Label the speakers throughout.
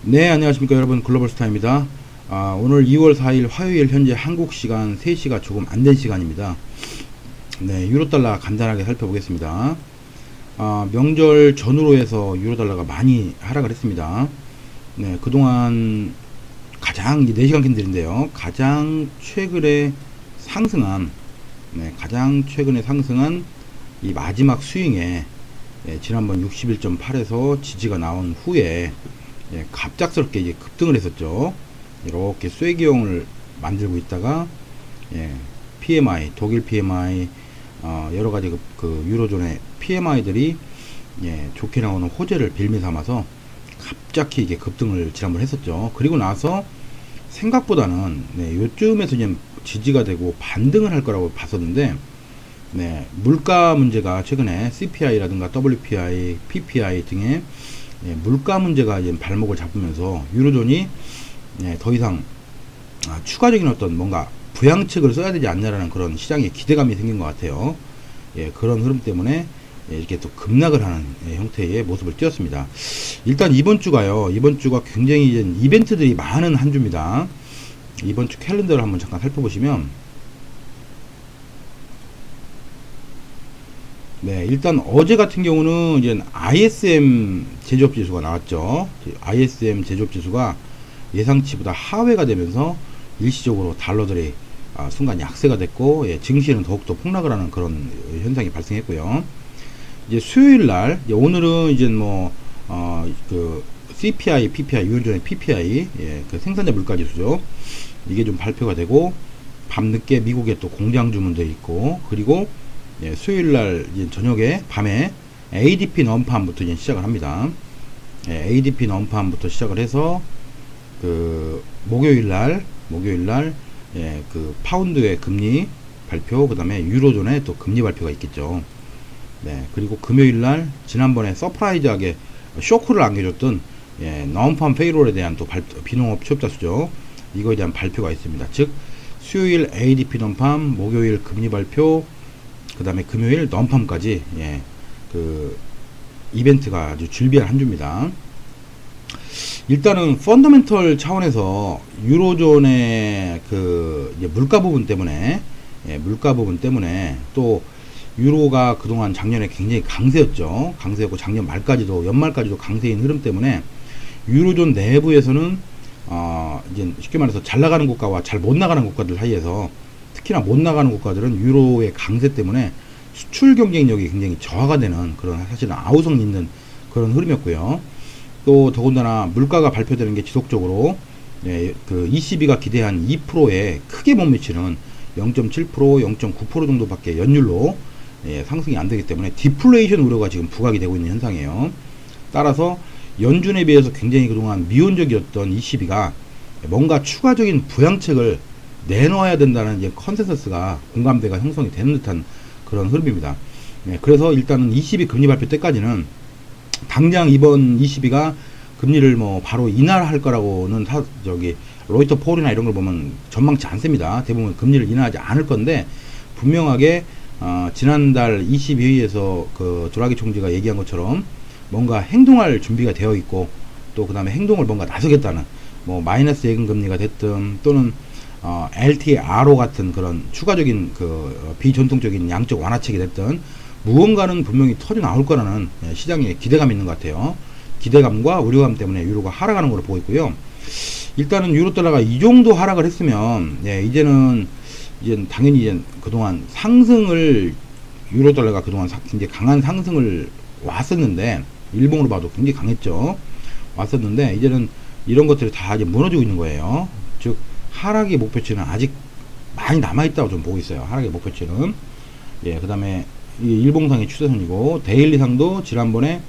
Speaker 1: 네, 안녕하십니까 여러분. 글로벌스타입니다. 오늘 2월 4일 화요일 현재 한국 시간 3시가 조금 안 된 시간입니다. 네, 유로달러 간단하게 살펴보겠습니다. 명절 전후로 해서 유로달러가 많이 하락을 했습니다. 네, 그동안 가장 4시간 캔들인데요. 가장 최근에 상승한 이 마지막 스윙에 지난번 61.8에서 지지가 나온 후에 갑작스럽게 이제 급등을 했었죠. 이렇게 쐐기형을 만들고 있다가 PMI, 독일 PMI, 여러가지 그 유로존의 PMI들이 좋게 나오는 호재를 빌미 삼아서 갑자기 이게 급등을 지난번 했었죠. 그리고 나서 생각보다는 요쯤에서 이제 지지가 되고 반등을 할 거라고 봤었는데, 물가 문제가 최근에 CPI라든가 WPI, PPI 등의 물가 문제가 이제 발목을 잡으면서 유로존이 더 이상 추가적인 어떤 뭔가 부양책을 써야 되지 않냐라는 그런 시장의 기대감이 생긴 것 같아요. 그런 흐름 때문에 이렇게 또 급락을 하는 형태의 모습을 띄었습니다. 일단 이번 주가 굉장히 이제 이벤트들이 많은 한 주입니다. 이번 주 캘린더를 한번 잠깐 살펴보시면, 일단 어제 같은 경우는 이제 ISM 제조업 지수가 나왔죠. ISM 제조업 지수가 예상치보다 하회가 되면서 일시적으로 달러들이 순간 약세가 됐고, 증시는 더욱더 폭락을 하는 그런 현상이 발생했고요. 이제 수요일 날, 오늘은 이제 그 CPI, PPI, 유로존의 PPI, 그 생산자 물가 지수죠. 이게 좀 발표가 되고, 밤늦게 미국에 또 공장 주문도 있고, 그리고 수요일날 저녁에 밤에 ADP 넘팜부터 이제 시작을 합니다. ADP 넘팜부터 시작을 해서 그 목요일날 그 파운드의 금리 발표, 그 다음에 유로존의 또 금리 발표가 있겠죠. 그리고 금요일날 지난번에 서프라이즈하게 쇼크를 안겨줬던 넘팜 페이롤에 대한 또 비농업 취업자 수죠. 이거에 대한 발표가 있습니다. 즉 수요일 ADP 넘팜, 목요일 금리 발표, 그 다음에 금요일 넘팜까지 그 이벤트가 아주 줄비한 한 주입니다. 일단은 펀더멘털 차원에서 유로존의 그 물가 부분 때문에 또 유로가 그동안 작년에 굉장히 강세였죠. 강세였고 작년 말까지도 연말까지도 강세인 흐름 때문에 유로존 내부에서는 이제 쉽게 말해서 잘 나가는 국가와 잘 못 나가는 국가들 사이에서, 특히나 못 나가는 국가들은 유로의 강세 때문에 수출 경쟁력이 굉장히 저하가 되는 그런, 사실은 아우성 있는 그런 흐름이었고요. 또 더군다나 물가가 발표되는 게 지속적으로 그 ECB가 기대한 2%에 크게 못 미치는 0.7%, 0.9% 정도밖에 연율로 상승이 안 되기 때문에 디플레이션 우려가 지금 부각이 되고 있는 현상이에요. 따라서 연준에 비해서 굉장히 그동안 미온적이었던 ECB가 뭔가 추가적인 부양책을 내놓아야 된다는 이제 컨센서스가, 공감대가 형성이 되는 듯한 그런 흐름입니다. 그래서 일단은 ECB 금리 발표 때까지는 당장 이번 ECB가 금리를 바로 인하할 거라고는 로이터 폴이나 이런 걸 보면 전망치 않습니다. 대부분 금리를 인하하지 않을 건데, 분명하게 지난달 ECB 회의에서 그 드라기 총재가 얘기한 것처럼 뭔가 행동할 준비가 되어 있고, 또 그 다음에 행동을 뭔가 나서겠다는, 마이너스 예금 금리가 됐든 또는 LTRO 같은 그런 추가적인 그 비전통적인 양적 완화책이 됐든 무언가는 분명히 터져 나올 거라는 시장에 기대감이 있는 것 같아요. 기대감과 우려감 때문에 유로가 하락하는 걸로 보고 있고요. 일단은 유로 달러가 이 정도 하락을 했으면 이제는 당연히 이제 그동안 상승을, 유로 달러가 그동안 굉장히 강한 상승을 왔었는데, 일봉으로 봐도 굉장히 강했죠. 왔었는데 이제는 이런 것들이 다 이제 무너지고 있는 거예요. 즉 하락의 목표치는 아직 많이 남아있다고 좀 보고 있어요. 하락의 목표치는. 그 다음에 이게 일봉상의 추세선이고, 데일리상도 지난번에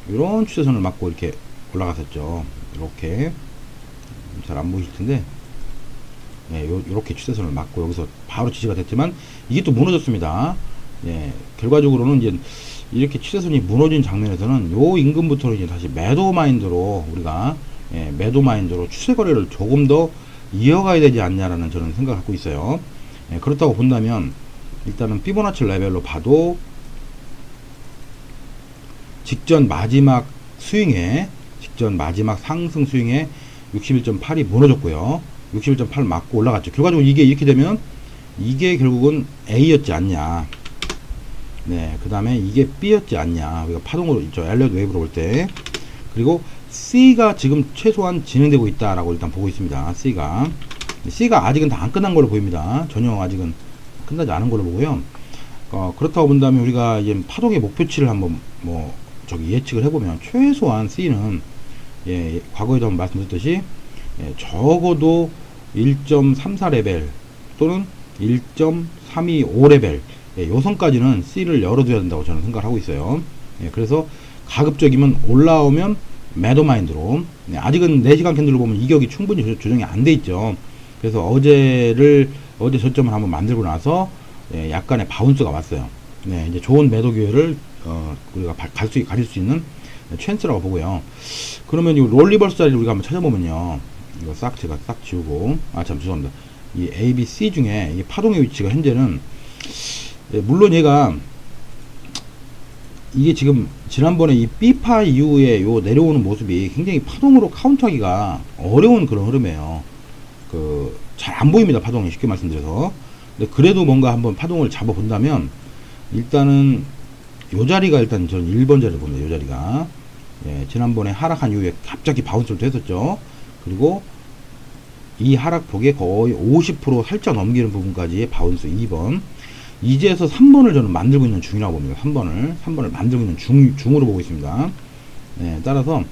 Speaker 1: 이런 추세선을 맞고 이렇게 올라갔었죠. 이렇게 잘 안 보이실 텐데, 이렇게 추세선을 맞고 여기서 바로 지지가 됐지만 이게 또 무너졌습니다. 결과적으로는 이제 이렇게 추세선이 무너진 장면에서는 요 임금부터는 이제 다시 매도 마인드로 우리가 매도 마인드로 추세 거래를 조금 더 이어가야 되지 않냐라는 저는 생각을 갖고 있어요. 그렇다고 본다면 일단은 피보나치 레벨로 봐도 직전 마지막 스윙에 직전 마지막 상승 스윙에 61.8이 무너졌고요. 61.8 맞고 올라갔죠. 결과적으로 이게 이렇게 되면 이게 결국은 A였지 않냐. 네, 그 다음에 이게 B였지 않냐. 우리가 파동으로 있죠. 엘리엇 웨이브로 볼 때. 그리고 C가 지금 최소한 진행되고 있다라고 일단 보고 있습니다. C가 아직은 다 안 끝난 걸로 보입니다. 전혀 아직은 끝나지 않은 걸로 보고요. 그렇다고 본다면 우리가 이제 파동의 목표치를 한번 예측을 해보면 최소한 C는 과거에도 한번 말씀드렸듯이 적어도 1.34 레벨 또는 1.325 레벨 요 선까지는 C를 열어둬야 된다고 저는 생각을 하고 있어요. 그래서 가급적이면 올라오면 매도마인드로 아직은 4시간 캔들로 보면 이격이 충분히 조정이 안 돼 있죠. 그래서 어제 저점을 한번 만들고 나서 약간의 바운스가 왔어요. 이제 좋은 매도 기회를 우리가 가질 수 있는 찬스라고 보고요. 그러면 이 롤리버스 자리를 우리가 한번 찾아보면요. 이거 제가 싹 지우고 죄송합니다. 이 A, B, C 중에 이 파동의 위치가 현재는 물론 얘가 이게 지금 지난번에 이 B파 이후에 요 내려오는 모습이 굉장히 파동으로 카운트하기가 어려운 그런 흐름이에요. 잘 안 보입니다. 파동이 쉽게 말씀드려서. 근데 그래도 뭔가 한번 파동을 잡아 본다면 일단은 요 자리가 일단 저는 1번 자리를 봅니다. 요 자리가. 지난번에 하락한 이후에 갑자기 바운스를 또 했었죠. 그리고 이 하락폭에 거의 50% 살짝 넘기는 부분까지의 바운스 2번. 이제서 3번을 저는 만들고 있는 중이라고 봅니다. 3번을 만들고 있는 중으로 보고 있습니다. 따라서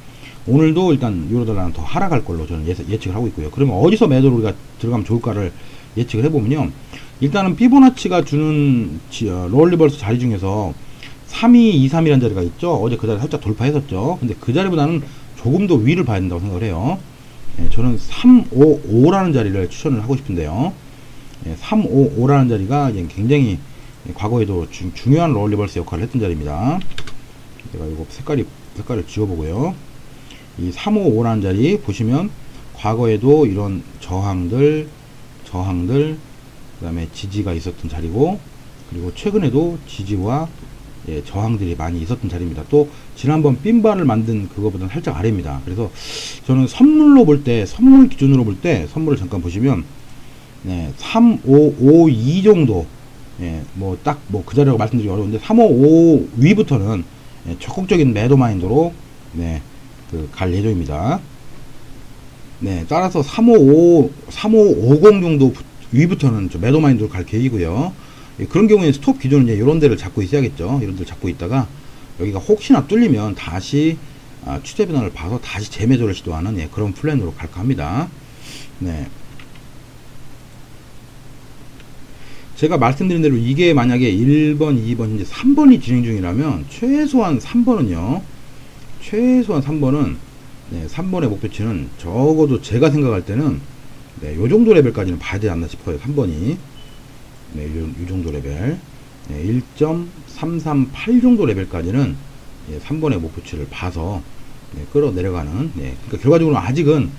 Speaker 1: 오늘도 일단 유로달러는 더 하락할 걸로 저는 예측을 하고 있고요. 그러면 어디서 매도를 우리가 들어가면 좋을까를 예측을 해보면요. 일단은 피보나치가 주는 롤리버스 자리 중에서 3223이라는 자리가 있죠. 어제 그 자리 살짝 돌파했었죠. 근데 그 자리보다는 조금 더 위를 봐야 된다고 생각을 해요. 저는 355라는 자리를 추천을 하고 싶은데요. 355라는 자리가 굉장히 과거에도 중요한 롤리버스 역할을 했던 자리입니다. 제가 이거 색깔을 지워보고요. 이 355라는 자리 보시면 과거에도 이런 저항들 그 다음에 지지가 있었던 자리고, 그리고 최근에도 지지와 저항들이 많이 있었던 자리입니다. 또 지난번 핀바를 만든 그거보다는 살짝 아래입니다. 그래서 저는 선물로 볼 때, 선물 기준으로 볼 때, 선물을 잠깐 보시면 3552 정도, 그 자리라고 말씀드리기 어려운데 355 위부터는 적극적인 매도 마인드로 갈 예정입니다. 따라서 3550 정도 위부터는 매도 마인드로 갈 계획이고요. 그런 경우에 스톱 기준은 이런 데를 잡고 있어야겠죠. 이런 데를 잡고 있다가 여기가 혹시나 뚫리면 다시 추세 변화를 봐서 다시 재매도를 시도하는 그런 플랜으로 갈까 합니다. 제가 말씀드린 대로 이게 만약에 1번, 2번, 이제 3번이 진행 중이라면 최소한 3번은 3번의 목표치는 적어도 제가 생각할 때는 요 정도 레벨까지는 봐야 되지 않나 싶어요. 3번이 요 정도 레벨 1.338 정도 레벨까지는 3번의 목표치를 봐서 끌어내려가는, 그러니까 결과적으로 아직은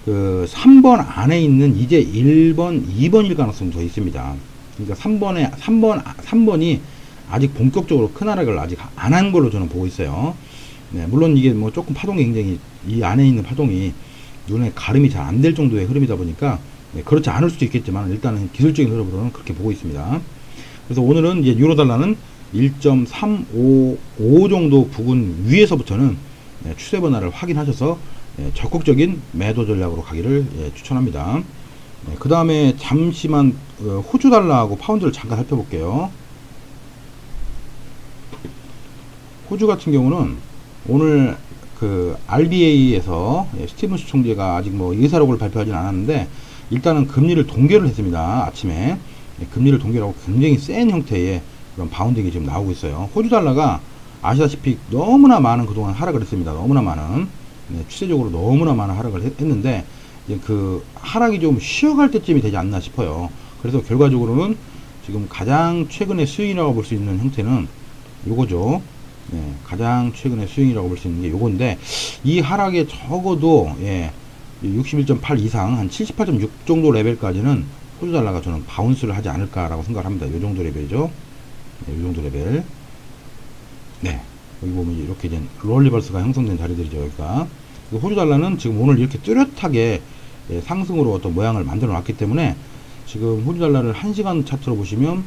Speaker 1: 그 3번 안에 있는 이제 1번, 2번일 가능성이 더 있습니다. 그러니까 3번이 아직 본격적으로 큰 하락을 아직 안 한 걸로 저는 보고 있어요. 물론 이게 조금 파동이 굉장히, 이 안에 있는 파동이 눈에 가름이 잘 안 될 정도의 흐름이다 보니까 그렇지 않을 수도 있겠지만 일단은 기술적인 흐름으로는 그렇게 보고 있습니다. 그래서 오늘은 이제 유로달러는 1.355 정도 부근 위에서부터는 추세 변화를 확인하셔서 적극적인 매도 전략으로 가기를 추천합니다. 그 다음에 잠시만 호주 달러하고 파운드를 잠깐 살펴볼게요. 호주 같은 경우는 오늘 그 RBA에서 스티븐스 총재가 아직 의사록을 발표하진 않았는데 일단은 금리를 동결을 했습니다. 아침에 금리를 동결하고 굉장히 센 형태의 그런 바운딩이 지금 나오고 있어요. 호주 달러가 아시다시피 너무나 많은 그동안 하락을 했습니다. 너무나 많은, 추세적으로 너무나 많은 하락을 했는데 그 하락이 좀 쉬어갈 때쯤이 되지 않나 싶어요. 그래서 결과적으로는 지금 가장 최근의 스윙이라고 볼 수 있는 형태는 요거죠. 가장 최근의 스윙이라고 볼 수 있는 게 요건데, 이 하락에 적어도 61.8 이상 한 78.6 정도 레벨까지는 호주 달러가 저는 바운스를 하지 않을까라고 생각을 합니다. 요 정도 레벨이죠. 요 정도 레벨. 여기 보면 이렇게 된 롤리버스가 형성된 자리들이죠. 여기가 호주 달러는 지금 오늘 이렇게 뚜렷하게 상승으로 어떤 모양을 만들어 놨기 때문에 지금 호주 달러를 1시간 차트로 보시면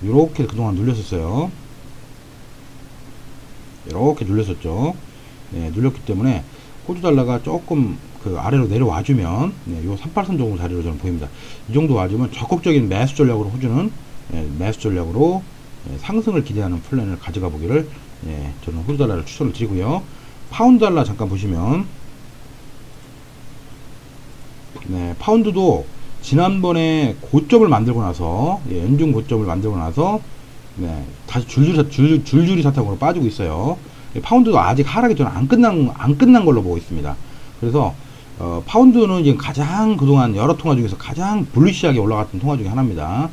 Speaker 1: 이렇게 그동안 눌렸었어요. 이렇게 눌렸었죠. 네, 눌렸기 때문에 호주 달러가 조금 그 아래로 내려와 주면 요 38선 정도 자리로 저는 보입니다. 이 정도 와주면 적극적인 매수 전략으로 호주는 매수 전략으로 상승을 기대하는 플랜을 가져가 보기를 저는 호주 달러를 추천을 드리고요. 파운드 달러 잠깐 보시면 파운드도 지난번에 고점을 만들고 나서 연중 고점을 만들고 나서 다시 줄줄이 사탕으로 빠지고 있어요. 파운드도 아직 하락이 저는 안 끝난 걸로 보고 있습니다. 그래서 파운드는 지금 가장 그동안 여러 통화 중에서 가장 불리시하게 올라갔던 통화 중에 하나입니다.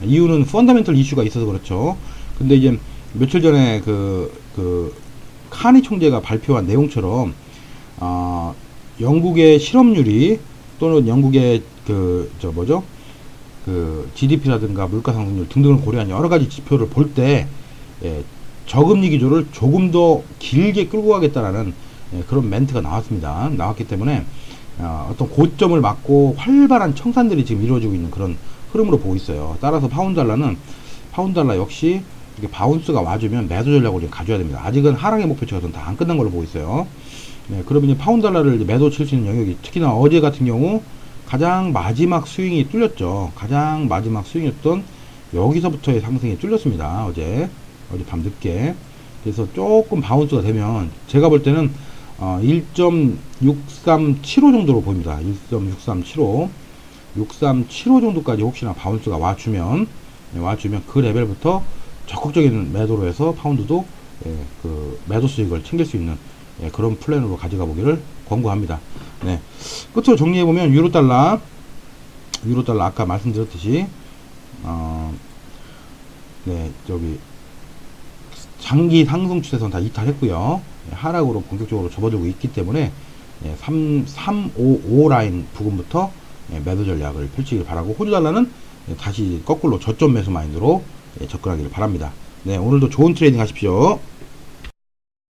Speaker 1: 이유는 펀더멘털 이슈가 있어서 그렇죠. 근데 이제 며칠 전에 카니 총재가 발표한 내용처럼 영국의 실업률이 또는 영국의 GDP라든가 물가 상승률 등등을 고려한 여러 가지 지표를 볼 때 저금리 기조를 조금 더 길게 끌고 가겠다라는 그런 멘트가 나왔기 때문에 어떤 고점을 맞고 활발한 청산들이 지금 이루어지고 있는 그런 흐름으로 보고 있어요. 따라서 파운드 달러 역시 이렇게 바운스가 와주면 매도 전략으로 가져야 됩니다. 아직은 하락의 목표치가 다 안 끝난 걸로 보고 있어요. 그러면 이제 파운드 달러를 매도 칠 수 있는 영역이 특히나 어제 같은 경우 가장 마지막 스윙이 뚫렸죠. 가장 마지막 스윙이었던 여기서부터의 상승이 뚫렸습니다. 어제 밤 늦게. 그래서 조금 바운스가 되면 제가 볼 때는 1.637호 정도로 보입니다. 1.637호 6375 정도까지 혹시나 바운스가 와주면 그 레벨부터 적극적인 매도로 해서 파운드도 그 매도 수익을 챙길 수 있는 그런 플랜으로 가져가 보기를 권고합니다. 끝으로 정리해보면 유로달러 아까 말씀드렸듯이 장기 상승 추세선 다 이탈했고요. 하락으로 본격적으로 접어들고 있기 때문에 355 라인 부근부터 매도 전략을 펼치길 바라고, 호주 달러는 다시 거꾸로 저점 매수 마인드로 접근하기를 바랍니다. 오늘도 좋은 트레이딩 하십시오.